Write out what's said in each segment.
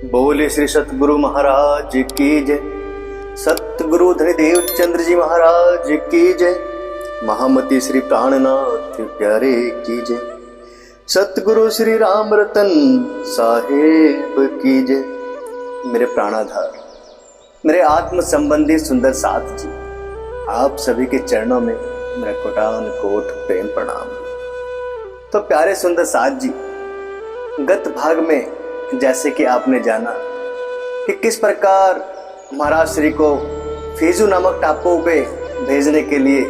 बोले श्री सतगुरु महाराज की जय। सतगुरु धनीदेव चंद्र जी महाराज की जय। महामती श्री प्राणनाथ प्यारे की जय। सतगुरु श्री राम रतन साहेब की जय। मेरे प्राणाधार, मेरे आत्म संबंधी सुंदर साथ जी, आप सभी के चरणों में मेरा कोटान कोट प्रेम प्रणाम। तो प्यारे सुंदर साथ जी, गत भाग में जैसे कि आपने जाना कि किस प्रकार महाराज श्री को फीजू नामक टापू पे भेजने के लिए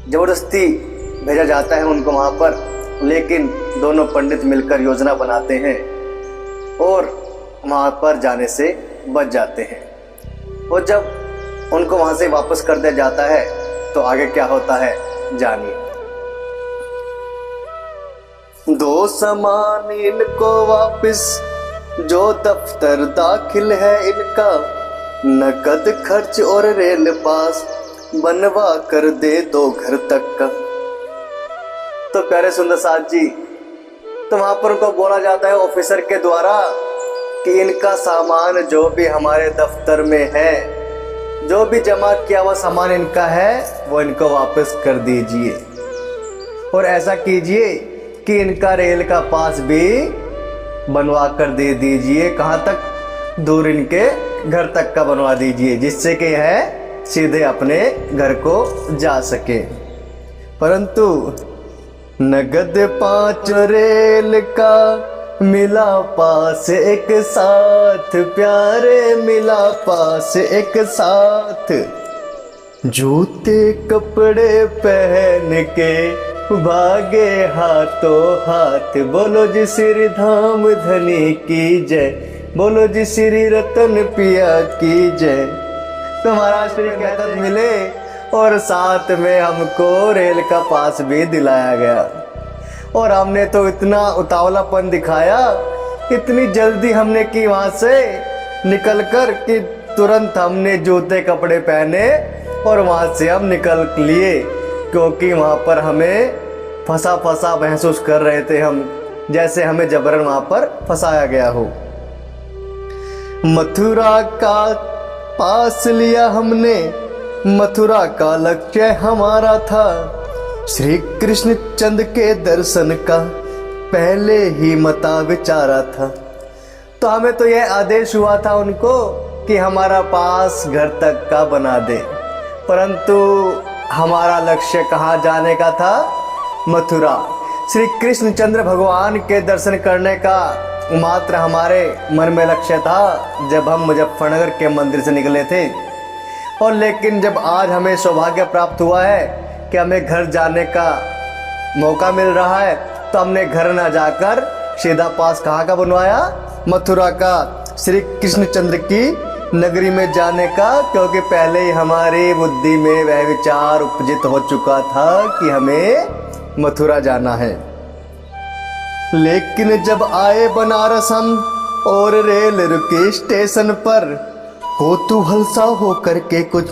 जबरदस्ती भेजा जाता है उनको वहां पर, लेकिन दोनों पंडित मिलकर योजना बनाते हैं और वहां पर जाने से बच जाते हैं। और जब उनको वहां से वापस कर दिया जाता है तो आगे क्या होता है जानिए। दो सामान इनको वापस, जो दफ्तर दाखिल है इनका, नकद खर्च और रेल पास बनवा कर दे दो घर तक का। तो प्यारे सुंदर साथ जी, तो वहां पर उनको बोला जाता है ऑफिसर के द्वारा कि इनका सामान जो भी हमारे दफ्तर में है, जो भी जमा किया हुआ सामान इनका है, वो इनको वापस कर दीजिए। और ऐसा कीजिए कि इनका रेल का पास भी बनवा कर दे दीजिए। कहाँ तक? दूर इनके घर तक का बनवा दीजिए, जिससे कि यह सीधे अपने घर को जा सके। परंतु नगद 5 रेल का मिला पास एक साथ, प्यारे मिला पास एक साथ। जूते कपड़े पहन के भागे हाथों हाथ, बोलो जी श्री धाम धनी की जय, बोलो जी श्री रतन पिया की जय। तो महाराज श्री कहते मिले और साथ में हमको रेल का पास भी दिलाया गया। और हमने तो इतना उतावलापन दिखाया, इतनी जल्दी हमने की वहां से निकल कर कि तुरंत हमने जूते कपड़े पहने और वहां से हम निकल लिए, क्योंकि वहां पर हमें फंसा फंसा महसूस कर रहे थे हम, जैसे हमें जबरन वहां पर फंसाया गया हो। मथुरा का पास लिया हमने, मथुरा का लक्ष्य हमारा था, श्री कृष्ण चंद के दर्शन का पहले ही मता विचारा था। तो हमें तो यह आदेश हुआ था उनको कि हमारा पास घर तक का बना दे, परंतु हमारा लक्ष्य कहाँ जाने का था? मथुरा। श्री कृष्ण चंद्र भगवान के दर्शन करने का मात्र हमारे मन में लक्ष्य था जब हम मुजफ्फरनगर के मंदिर से निकले थे। और लेकिन जब आज हमें सौभाग्य प्राप्त हुआ है कि हमें घर जाने का मौका मिल रहा है, तो हमने घर ना जाकर सीधा पास कहाँ का बनवाया? मथुरा का, श्री कृष्ण चंद्र की नगरी में जाने का, क्योंकि पहले ही हमारी बुद्धि में वह विचार उपजित हो चुका था कि हमें मथुरा जाना है। लेकिन जब आए बनारस हम और रेल रुके स्टेशन पर, कौतूहल सा होकर के कुछ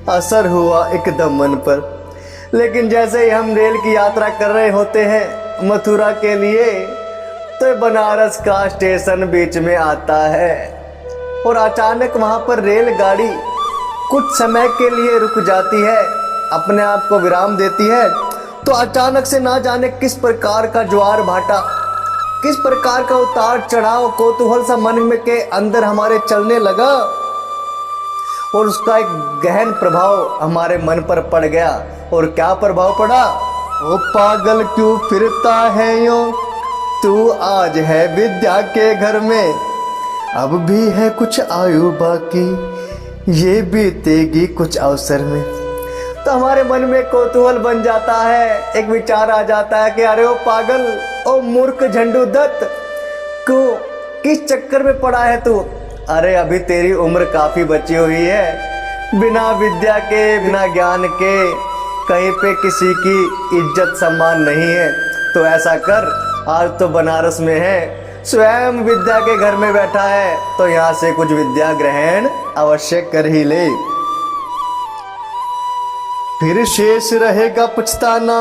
असर हुआ एकदम मन पर। लेकिन जैसे ही हम रेल की यात्रा कर रहे होते हैं मथुरा के लिए, तो बनारस का स्टेशन बीच में आता है और अचानक वहां पर रेलगाड़ी कुछ समय के लिए रुक जाती है, अपने आप को विराम देती है। तो अचानक से ना जाने किस प्रकार का ज्वार भाटा, किस प्रकार का उतार चढ़ाव, कौतूहल सा मन में के अंदर हमारे चलने लगा और उसका एक गहन प्रभाव हमारे मन पर पड़ गया। और क्या प्रभाव पड़ा? ओ पागल क्यों फिरता है यूं, तू आज है विद्या के घर में, अब भी है कुछ आयु बाकी, ये बीतेगी कुछ अवसर में। तो हमारे मन में कौतूहल बन जाता है, एक विचार आ जाता है कि अरे ओ पागल, ओ मूर्ख झंडू दत्त, क्यों किस चक्कर में पड़ा है तू? अरे अभी तेरी उम्र काफी बची हुई है, बिना विद्या के, बिना ज्ञान के कहीं पे किसी की इज्जत सम्मान नहीं है। तो ऐसा कर, आज तो बनारस में है, स्वयं विद्या के घर में बैठा है, तो यहाँ से कुछ विद्या ग्रहण अवश्य कर ही ले, फिर शेष रहेगा पछताना,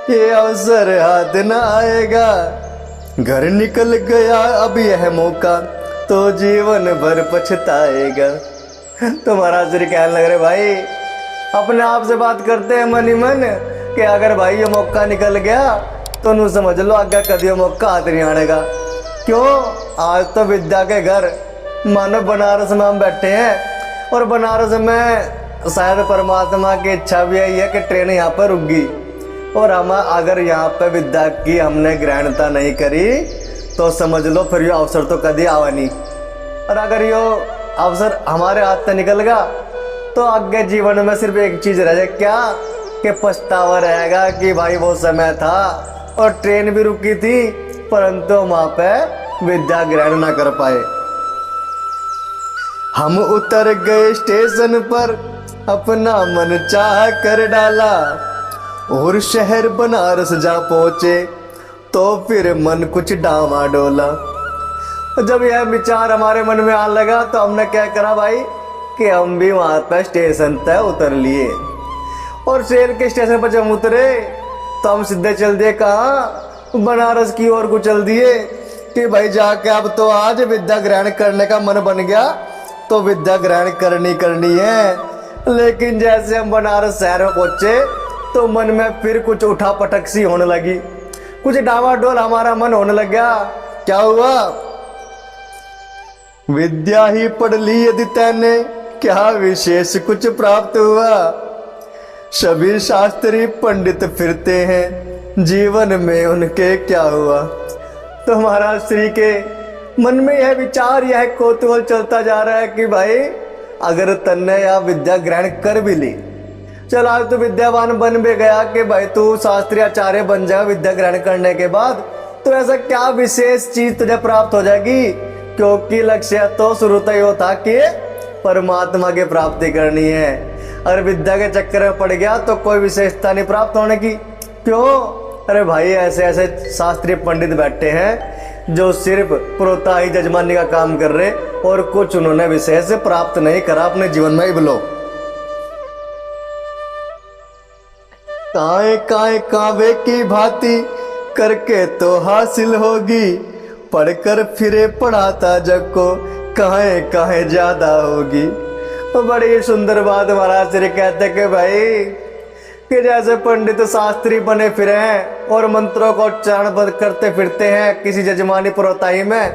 ये अवसर हाथ न आएगा। घर निकल गया अब यह मौका, तो जीवन भर पछताएगा। तो महाराज श्री कहने लग रहे भाई अपने आप से बात करते हैं मन ही मन कि अगर भाई ये मौका निकल गया तो नू समझ लो आगे कभी मौका हाथ नहीं आएगा। क्यों? आज तो विद्या के घर मानो बनारस में हम बैठे हैं और बनारस में शायद परमात्मा की इच्छा भी यही है कि ट्रेन यहाँ पर रुक गई और हम अगर यहाँ पे विद्या की हमने ग्रहणता नहीं करी तो समझ लो फिर ये अवसर तो कभी आवा नहीं। और अगर यो अवसर हमारे हाथ से निकल गया तो आगे जीवन में सिर्फ एक चीज रह जाए, क्या कि पछतावा रहेगा कि भाई वो समय था और ट्रेन भी रुकी थी परंतु वहां पे विद्या ग्रहण ना कर पाए। हम उतर गए स्टेशन पर अपना मन चाह कर डाला और शहर बनारस जा पहुंचे तो फिर मन कुछ डामा डोला। जब यह विचार हमारे मन में आने लगा तो हमने क्या करा भाई कि हम भी वहां पर स्टेशन तक उतर लिए और ट्रेन के स्टेशन पर जब उतरे तो हम सीधे चल दिए कहाँ, बनारस की ओर को चल दिए कि भाई जाके अब तो आज विद्या ग्रहण करने का मन बन गया तो विद्या ग्रहण करनी है। लेकिन जैसे हम बनारस शहर में पहुंचे तो मन में फिर कुछ उठा पटक सी होने लगी, कुछ डावाडोल हमारा मन होने लग गया। क्या हुआ? विद्या ही पढ़ ली यदि तैने क्या विशेष कुछ प्राप्त हुआ। सभी शास्त्री पंडित फिरते हैं जीवन में उनके क्या हुआ। तो महाराज श्री के मन में यह विचार यह कौतूहल चलता जा रहा है कि भाई अगर तन्ने या विद्या ग्रहण कर भी ली, चल आज तो विद्यावान बन भी गया कि भाई तू शास्त्री आचार्य बन जाएगा विद्या ग्रहण करने के बाद, तो ऐसा क्या विशेष चीज तुझे प्राप्त हो जाएगी? क्योंकि लक्ष्य तो शुरू तो ये था कि परमात्मा की प्राप्ति करनी है। अगर विद्या के चक्कर में पड़ गया तो कोई विशेषता नहीं प्राप्त होने की। क्यों? अरे भाई ऐसे ऐसे शास्त्रीय पंडित बैठे हैं जो सिर्फ प्रोत्साही जजमानी का काम कर रहे और कुछ उन्होंने विशेष प्राप्त नहीं करा अपने जीवन में। बोलो काए काए कावे की भांति करके तो हासिल होगी, पढ़कर फिरे पढ़ाता जग को काहे काहे ज्यादा होगी। तो बड़ी सुंदर बात महाराज श्री कहते कि भाई कि जैसे पंडित शास्त्री बने फिरे हैं और मंत्रों को उच्चारण करते फिरते हैं किसी जजमानी प्रोताई में,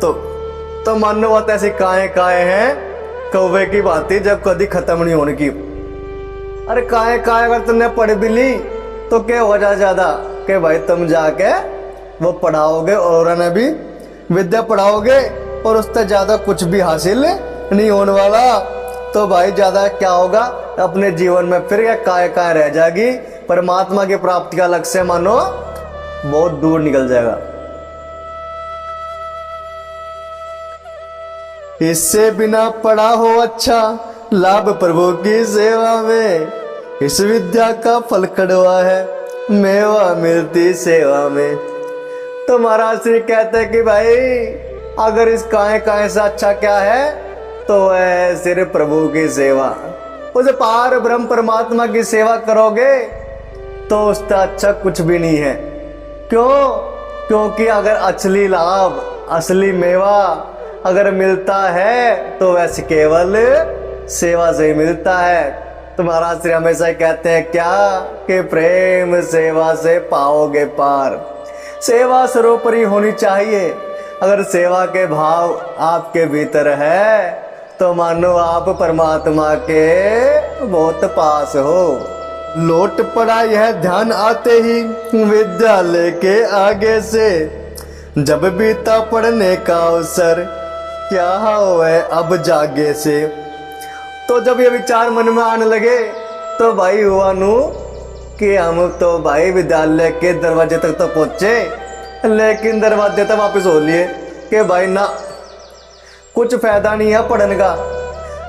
तो मानो बात ऐसी काहे काहे हैं कौवे की बातें जब कभी खत्म नहीं होने की। अरे काहे काहे अगर तुमने पढ़ भी ली तो क्या हो जाए ज्यादा कि भाई तुम जाके वो पढ़ाओगे और उन्हें भी विद्या पढ़ाओगे और उससे ज्यादा कुछ भी हासिल नहीं होने वाला। तो भाई ज्यादा क्या होगा अपने जीवन में फिर काय काय रह जाएगी, परमात्मा की प्राप्ति का लक्ष्य मानो बहुत दूर निकल जाएगा। इससे बिना पढ़ा हो अच्छा लाभ प्रभु की सेवा में, इस विद्या का फल कड़वा है मेवा मिलती सेवा में। तो महाराज श्री कहते हैं कि भाई अगर इस काहे काहे से अच्छा क्या है तो है सिर्फ प्रभु की सेवा। उस पार ब्रह्म परमात्मा की सेवा करोगे तो उसका अच्छा कुछ भी नहीं है। क्यों? क्योंकि अगर असली लाभ असली मेवा अगर मिलता है तो वैसे केवल सेवा से ही मिलता है। तो महाराज श्री हमेशा कहते हैं क्या कि प्रेम सेवा से पाओगे पार। सेवा सर्वोपरि होनी चाहिए। अगर सेवा के भाव आपके भीतर है तो मानो आप परमात्मा के बहुत पास हो। लौट पड़ा यह ध्यान आते ही विद्यालय के आगे से, जब बीता पढ़ने का अवसर क्या हो है अब जागे से। तो जब ये विचार मन में आने लगे तो भाई हुआ नू कि हम तो भाई विद्यालय के दरवाजे तक तो पहुंचे, लेकिन दरवाजे तक वापस हो लिए कि भाई ना कुछ फायदा नहीं है पढ़ने का।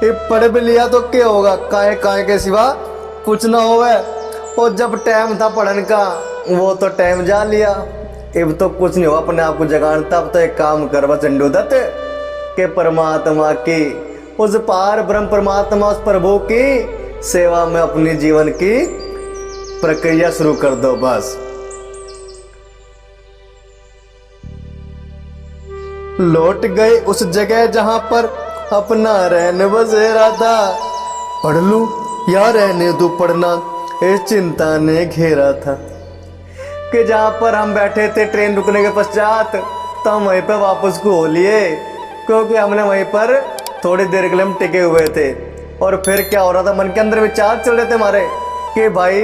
ये पढ़ भी लिया तो क्या होगा, काहे काहे के सिवा कुछ ना होवे। और जब टाइम था पढ़ने का वो तो टाइम जा लिया, अब तो कुछ नहीं हुआ अपने आप को जगान। तब तो एक काम करवा चंडू दत्त के परमात्मा की उस पार ब्रह्म परमात्मा उस प्रभु की सेवा में अपनी जीवन की प्रक्रिया शुरू कर दो बस। लौट गए उस जगह जहां पर अपना रहन बसेरा था। पढ़ लूं या रहने दो पढ़ना, इस चिंता ने घेरा था। कि जहां पर हम बैठे थे ट्रेन रुकने के पश्चात, तो हम वहीं पर वापस को हो लिए, क्योंकि हमने वहीं पर थोड़ी देर के लिए हम टिके हुए थे। और फिर क्या हो रहा था, मन के अंदर विचार चल रहे थे हमारे कि भाई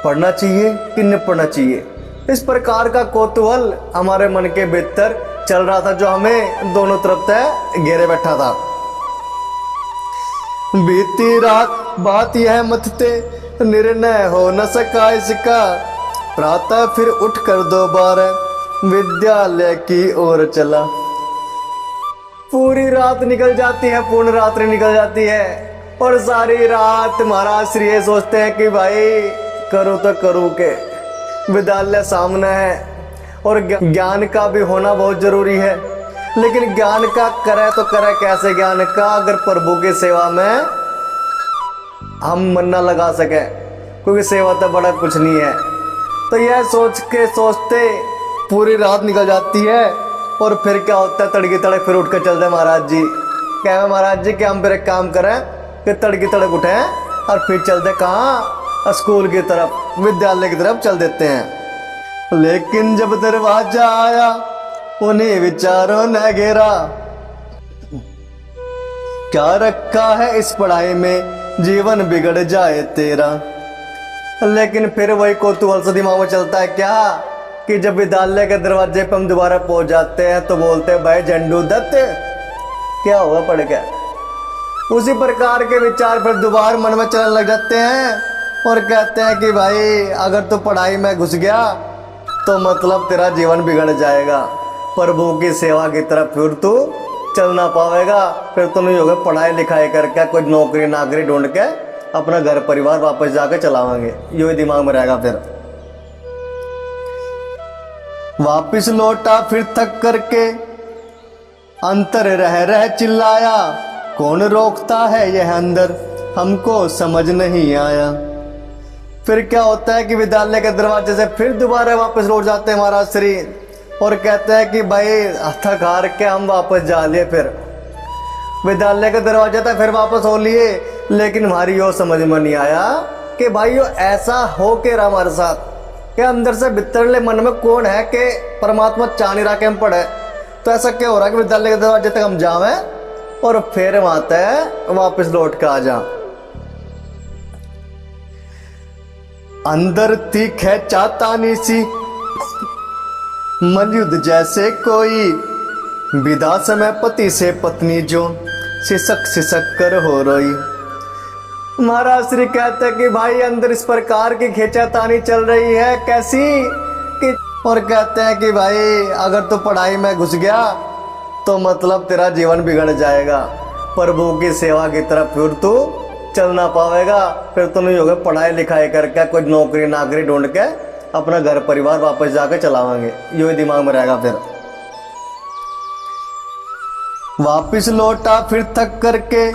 पढ़ना चाहिए कि नहीं पढ़ना चाहिए। इस प्रकार का कौतूहल हमारे मन के भीतर चल रहा था, जो हमें दोनों तरफ से घेरे बैठा था। बीती रात बात यह मत थे, निर्णय हो न सका इसका। प्रातः फिर उठकर दोबारा विद्यालय की ओर चला। पूरी रात निकल जाती है, पूर्ण रात्रि निकल जाती है, और सारी रात महाराज श्री ये सोचते हैं कि भाई करूँ तो करूँ के, विद्यालय सामने है और ज्ञान का भी होना बहुत जरूरी है। लेकिन ज्ञान का करे तो करे कैसे ज्ञान का, अगर प्रभु की सेवा में हम मन ना लगा सके, क्योंकि सेवा तो बड़ा कुछ नहीं है। तो यह सोच के सोचते पूरी रात निकल जाती है, और फिर क्या होता है, तड़की तड़क फिर उठ कर चलते हैं महाराज जी। क्या है महाराज जी कि हम फिर एक काम करें कि तड़की तड़क उठें और फिर चलते कहाँ, स्कूल की तरफ, विद्यालय की तरफ चल देते हैं। लेकिन जब दरवाजा आया उन्हें विचारों ने घेरा। क्या रखा है इस पढ़ाई में, जीवन बिगड़ जाए तेरा। लेकिन फिर वही कौतूहल से दिमाग में चलता है क्या, कि जब विद्यालय के दरवाजे पर हम दोबारा पहुंच जाते हैं तो बोलते हैं भाई झंडू दत्त क्या हुआ पढ़ गया। उसी प्रकार के विचार फिर दोबारा मन में चलने लग जाते हैं और कहते हैं कि भाई अगर तू पढ़ाई में घुस गया तो मतलब तेरा जीवन बिगड़ जाएगा, प्रभु की सेवा की तरफ फिर तू चल ना पाएगा, फिर तो नहीं होगा पढ़ाई लिखाई करके कोई नौकरी नाकरी ढूंढ के अपना घर परिवार वापस जाके चलावांगे, यही दिमाग में रहेगा। फिर वापिस लौटा फिर थक करके, अंतर रह चिल्लाया। कौन रोकता है यह अंदर, हमको समझ नहीं आया। फिर क्या होता है कि विद्यालय के दरवाजे से फिर दोबारा वापस लौट जाते हैं महाराज श्री, और कहते हैं कि भाई थक हार के हम वापस जा लिए। फिर विद्यालय के दरवाजे तक फिर वापस हो लिए, लेकिन हमारी यो समझ में नहीं आया कि भाई यो ऐसा हो के रहा हमारे साथ, कि अंदर से भीतरले मन में कौन है कि परमात्मा चाह नहीं रहा कि हम पढ़े। तो ऐसा क्या हो रहा है कि विद्यालय के दरवाजे तक हम जावे और फिर वहां तक वापस लौट के आ जा। अंदर तीख है चातानी सी, मलयुद्ध जैसे कोई। विदा समय पति से पत्नी जो, सिसक सिसक कर हो रोई। महाराज श्री कहते हैं कि भाई अंदर इस प्रकार की खींचातानी चल रही है कैसी कि, और कहते हैं कि भाई अगर तू पढ़ाई में घुस गया तो मतलब तेरा जीवन बिगड़ जाएगा, प्रभु की सेवा की तरफ फिर तू चल ना पाएगा, फिर तो नहीं होगा पढ़ाई लिखाई करके कोई नौकरी नाकरी ढूंढ के अपना घर परिवार वापस जाके चलावांगे, यही दिमाग में रहेगा। फिर वापिस लौटा फिर थक करके,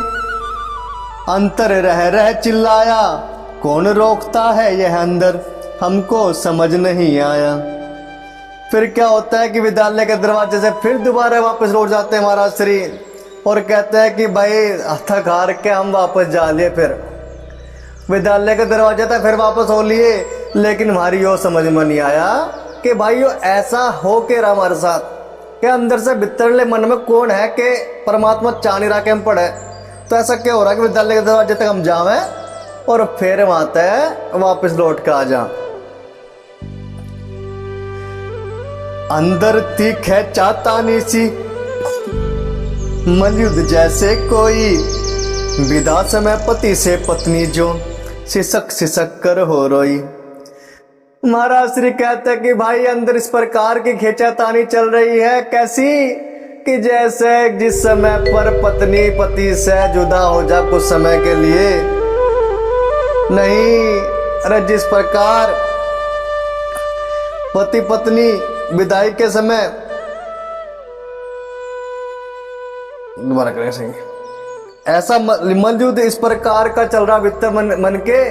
अंतर रह चिल्लाया। कौन रोकता है यह अंदर, हमको समझ नहीं आया। फिर क्या होता है कि विद्यालय के दरवाजे से फिर दोबारा वापस लौट जाते हैं महाराज श्री, और कहते हैं कि भाई थक हार के हम वापस जा लिए। फिर विद्यालय के दरवाजे तक फिर वापस हो लिए, लेकिन हमारी यो समझ में नहीं आया कि भाई यो ऐसा हो के रहा हमारे साथ, कि अंदर से भीतरले मन में कौन है कि परमात्मा चाह नहीं रहा कि हम पढ़े। तो ऐसा क्या हो रहा है कि विद्यालय के दरवाजे तक हम जावे और फिर वहां तक वापस लौट के आ जा। अंदर तीख है चातानी सी, मलयुद्ध जैसे कोई। विदा समय पति से पत्नी जो, सिसक सिसक कर हो रोई। महाराज श्री कहते हैं कि भाई अंदर इस प्रकार की खींचातानी चल रही है कैसी कि जैसे जिस समय पर पत्नी पति से जुदा हो जा कुछ समय के लिए नहीं, अरे जिस प्रकार पति पत्नी विदाई के समय, दोबारा करेंगे, ऐसा मलयुद्ध इस प्रकार का चल रहा भीतर मन के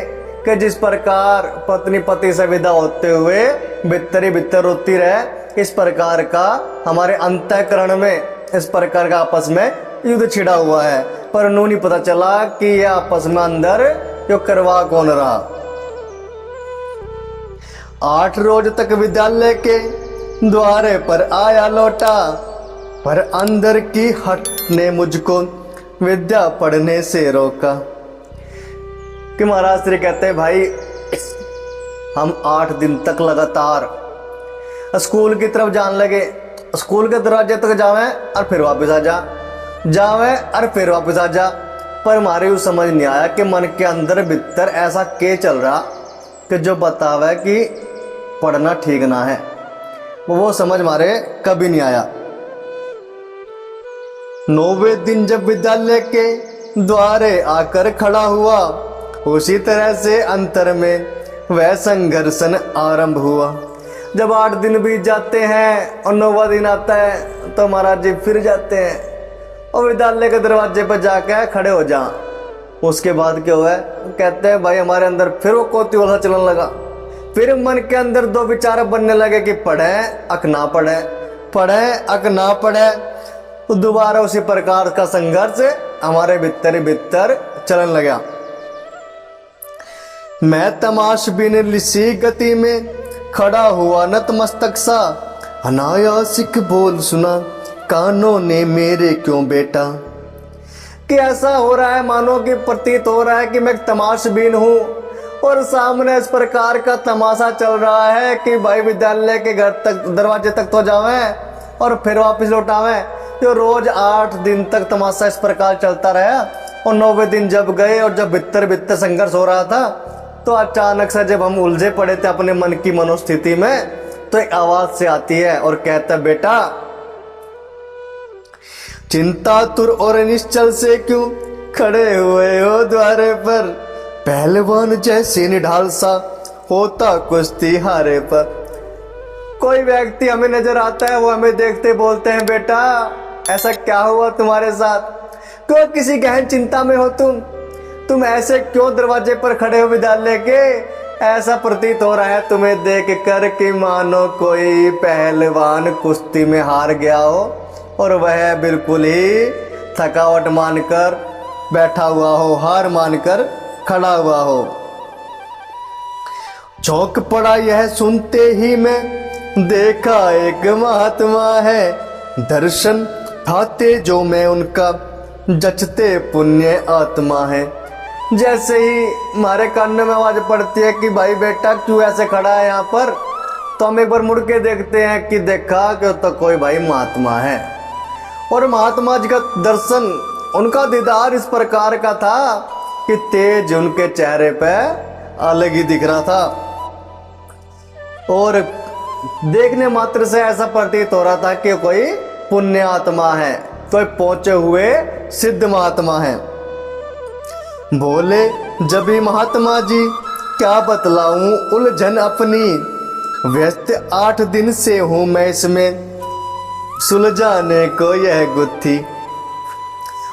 कि जिस प्रकार पत्नी पति से विदा होते हुए भीतर ही भीतर रोती रहे इस प्रकार का हमारे अंतःकरण में इस प्रकार का आपस में युद्ध छिड़ा हुआ है, पर नू नहीं पता चला कि यह आपस में अंदर यो करवा कौन रहा। 8 रोज तक विद्यालय के द्वारे पर आया लौटा, पर अंदर की हट ने मुझको विद्या पढ़ने से रोका। कि महाराज श्री कहते हैं भाई हम 8 दिन तक लगातार स्कूल की तरफ जाने लगे, स्कूल के दरवाजे तक जावे और फिर वापस आ जा, जावे और फिर वापस आ जा, पर हमारे को समझ नहीं आया कि मन के अंदर भीतर ऐसा क्या चल रहा कि जो बतावे कि पढ़ना ठीक ना है, वो समझ मारे कभी नहीं आया। 9वें दिन जब विद्यालय के द्वारे आकर खड़ा हुआ, उसी तरह से अंतर में वह संघर्षण आरंभ हुआ। जब 8 दिन बीत जाते हैं और 9वां दिन आता है तो महाराज जी फिर जाते हैं और विद्यालय के दरवाजे पर जाकर खड़े हो जा। उसके बाद क्या हुआ, कहते हैं भाई हमारे अंदर फिर वो कोतवाल चलने लगा, फिर मन के अंदर 2 विचार बनने लगे कि पढ़े अक ना पढ़े, पढ़े अक ना पढ़े। तो दोबारा उसी प्रकार का संघर्ष हमारे भीतर चलने लगा। मैं तमाशबीन लिसी गति में खड़ा हुआ नतमस्तक सा, अनायासिक बोल सुना कानों ने मेरे क्यों बेटा। कि ऐसा हो रहा है मानो कि प्रतीत हो रहा है कि मैं तमाशबीन हूँ और सामने इस प्रकार का तमाशा चल रहा है कि भाई विद्यालय के घर तक दरवाजे तक तो जावे और फिर वापस लौटावे। जो रोज 8 दिन तक तमाशा इस प्रकार चलता रहा और 9वें दिन जब गए और जब भीतर संघर्ष हो रहा था, तो अचानक से जब हम उलझे पड़े थे अपने मन की मनोस्थिति में, तो एक आवाज से आती है और कहता है बेटा चिंतातुर और निश्चल से क्यों खड़े हुए हो द्वारे पर, पहलवान जैसे निढाल सा होता कुश्ती हारे पर। कोई व्यक्ति हमें नजर आता है, वो हमें देखते बोलते हैं बेटा ऐसा क्या हुआ तुम्हारे साथ, क्यों किसी गहन चिंता में हो तुम ऐसे क्यों दरवाजे पर खड़े हो विद्यालय के। ऐसा प्रतीत हो रहा है तुम्हें देख कर कि मानो कोई पहलवान कुश्ती में हार गया हो और वह बिल्कुल ही थकावट मानकर बैठा हुआ हो, हार मानकर खड़ा हुआ हो। चौंक पड़ा यह सुनते ही मैं, देखा एक महात्मा है, दर्शन भाते जो मैं उनका, जचते पुण्य आत्मा है। जैसे ही हमारे कान में आवाज पड़ती है कि भाई बेटा क्यों ऐसे खड़ा है यहाँ पर, तो हम एक बार मुड़ के देखते हैं कि देखा कि तो कोई भाई महात्मा है। और महात्मा जी का दर्शन, उनका दीदार इस प्रकार का था कि तेज उनके चेहरे पे अलग ही दिख रहा था और देखने मात्र से ऐसा प्रतीत हो रहा था कि कोई पुण्य आत्मा है, कोई पहुंचे हुए सिद्ध महात्मा है। बोले जब ही महात्मा जी क्या बतलाऊं उलझन अपनी, व्यस्त 8 दिन से हूं मैं इसमें, सुलझाने को यह गुत्थी।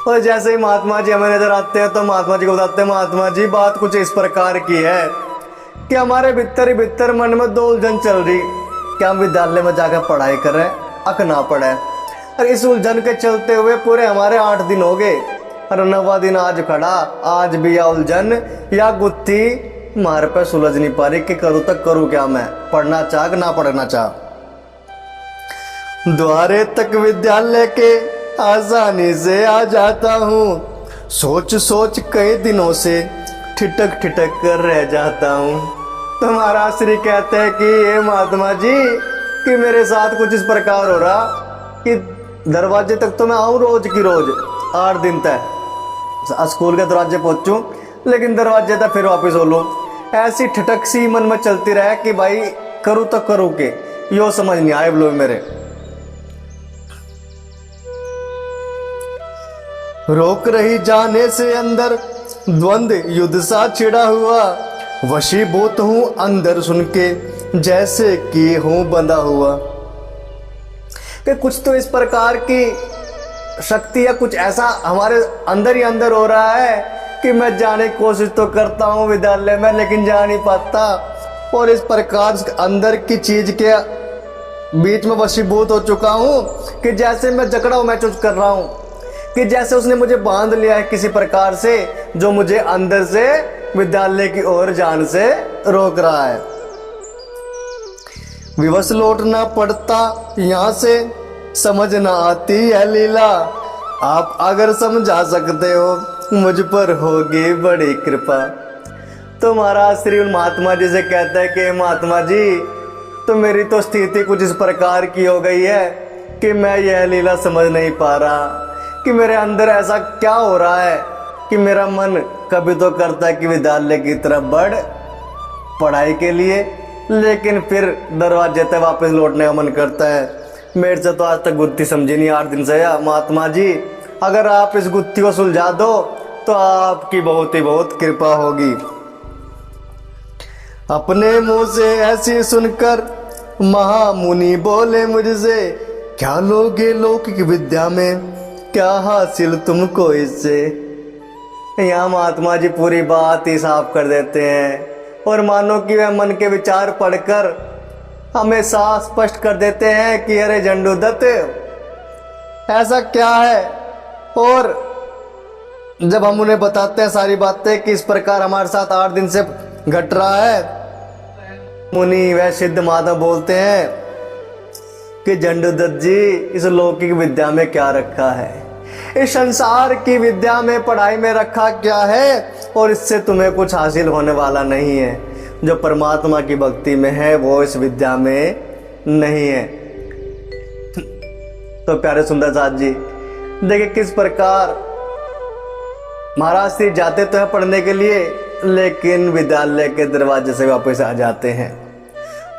और जैसे ही महात्मा जी हमें नजर आते हैं तो महात्मा जी को बताते हैं महात्मा जी बात कुछ इस प्रकार की है कि हमारे भीतर मन में 2 उलझन चल रही कि हम विद्यालय में जाकर पढ़ाई कर रहे हैं अक ना पढ़े, और इस उलझन के चलते हुए पूरे हमारे 8 दिन हो गए और 9वां दिन आज खड़ा। आज भी या उलझन या गुत्थी हमारे पे सुलझ नहीं पा रही कि करूँ तक करूँ क्या, मैं पढ़ना चाह ना पढ़ना चाह। द्वारे तक विद्यालय के आसानी से आ जाता हूँ, सोच सोच कई दिनों से ठिठक ठिठक कर रह जाता हूँ। तो महाराज श्री कहते हैं कि ये महात्मा जी कि मेरे साथ कुछ इस प्रकार हो रहा कि दरवाजे तक तो मैं आऊँ रोज की रोज 8 दिन तक स्कूल के दरवाजे पहुंचूं, लेकिन दरवाजे तक फिर वापस हो लूं। ऐसी ठिठक सी मन में चलती रहे कि भाई करूँ तो करूँ के, यो समझ नहीं आए बोलो मेरे। रोक रही जाने से अंदर द्वंद युद्ध सा छिड़ा हुआ, वशीभूत हूं अंदर सुन के जैसे कि हूं बंधा हुआ। कि कुछ तो इस प्रकार की शक्ति या कुछ ऐसा हमारे अंदर ही अंदर हो रहा है कि मैं जाने की कोशिश तो करता हूँ विद्यालय में, लेकिन जा नहीं पाता। और इस प्रकार अंदर की चीज के बीच में वशीभूत हो चुका हूँ कि जैसे मैं जकड़ा हुआ महसूस कर रहा हूँ, कि जैसे उसने मुझे बांध लिया है किसी प्रकार से, जो मुझे अंदर से विद्यालय की ओर जाने से रोक रहा है। विवश लौटना पड़ता यहाँ से, समझ ना आती है लीला। आप अगर समझा सकते हो मुझ पर होगी बड़ी कृपा। तो महाराज श्री उन महात्मा जी से कहता है कि महात्मा जी, तो मेरी तो स्थिति कुछ इस प्रकार की हो गई है कि मैं यह लीला समझ नहीं पा रहा कि मेरे अंदर ऐसा क्या हो रहा है कि मेरा मन कभी तो करता है कि विद्यालय की तरफ बढ़ पढ़ाई के लिए, लेकिन फिर दरवाजे तक वापस लौटने का मन करता है। मेरे से तो आज तक गुत्थी समझी नहीं 8 दिन से। या महात्मा जी, अगर आप इस गुत्थी को सुलझा दो तो आपकी बहुत ही बहुत कृपा होगी। अपने मुंह से ऐसी सुनकर महामुनि बोले मुझसे, क्या लोगे लौकिक विद्या में, क्या हासिल तुमको इससे। यहाँ महात्मा जी पूरी बात ही साफ कर देते हैं और मानो कि वह मन के विचार पढ़कर हमें साफ स्पष्ट कर देते हैं कि अरे झंडूदत्त, ऐसा क्या है। और जब हम उन्हें बताते हैं सारी बातें कि इस प्रकार हमारे साथ 8 दिन से घट रहा है, मुनि वह सिद्ध माधव बोलते हैं कि झंडूदत्त जी, इस लौकिक विद्या में क्या रखा है, इस संसार की विद्या में पढ़ाई में रखा क्या है, और इससे तुम्हें कुछ हासिल होने वाला नहीं है। जो परमात्मा की भक्ति में है वो इस विद्या में नहीं है। तो प्यारे सुंदर साथ जी, देखिए किस प्रकार महाराज श्री जाते तो है पढ़ने के लिए, लेकिन विद्यालय के दरवाजे से वापस आ जाते हैं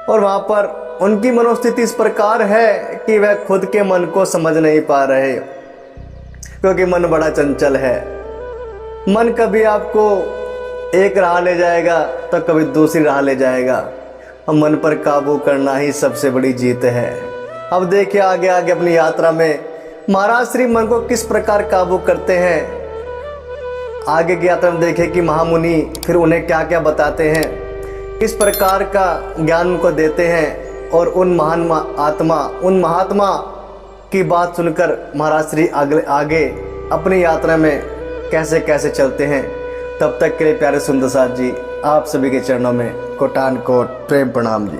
और वहां पर उनकी मनोस्थिति इस प्रकार है कि वह खुद के मन को समझ नहीं पा रहे, क्योंकि मन बड़ा चंचल है। मन कभी आपको एक राह ले जाएगा तो कभी दूसरी राह ले जाएगा। अब मन पर काबू करना ही सबसे बड़ी जीत है। अब देखिए आगे आगे अपनी यात्रा में महाराज श्री मन को किस प्रकार काबू करते हैं। आगे की यात्रा में देखें कि महामुनि फिर उन्हें क्या क्या बताते हैं, किस प्रकार का ज्ञान उनको देते हैं, और उन उन महात्मा की बात सुनकर महाराज श्री आगे अपनी यात्रा में कैसे कैसे चलते हैं। तब तक के लिए प्यारे सुंदर साथ जी, आप सभी के चरणों में कोटान कोट प्रेम प्रणाम जी।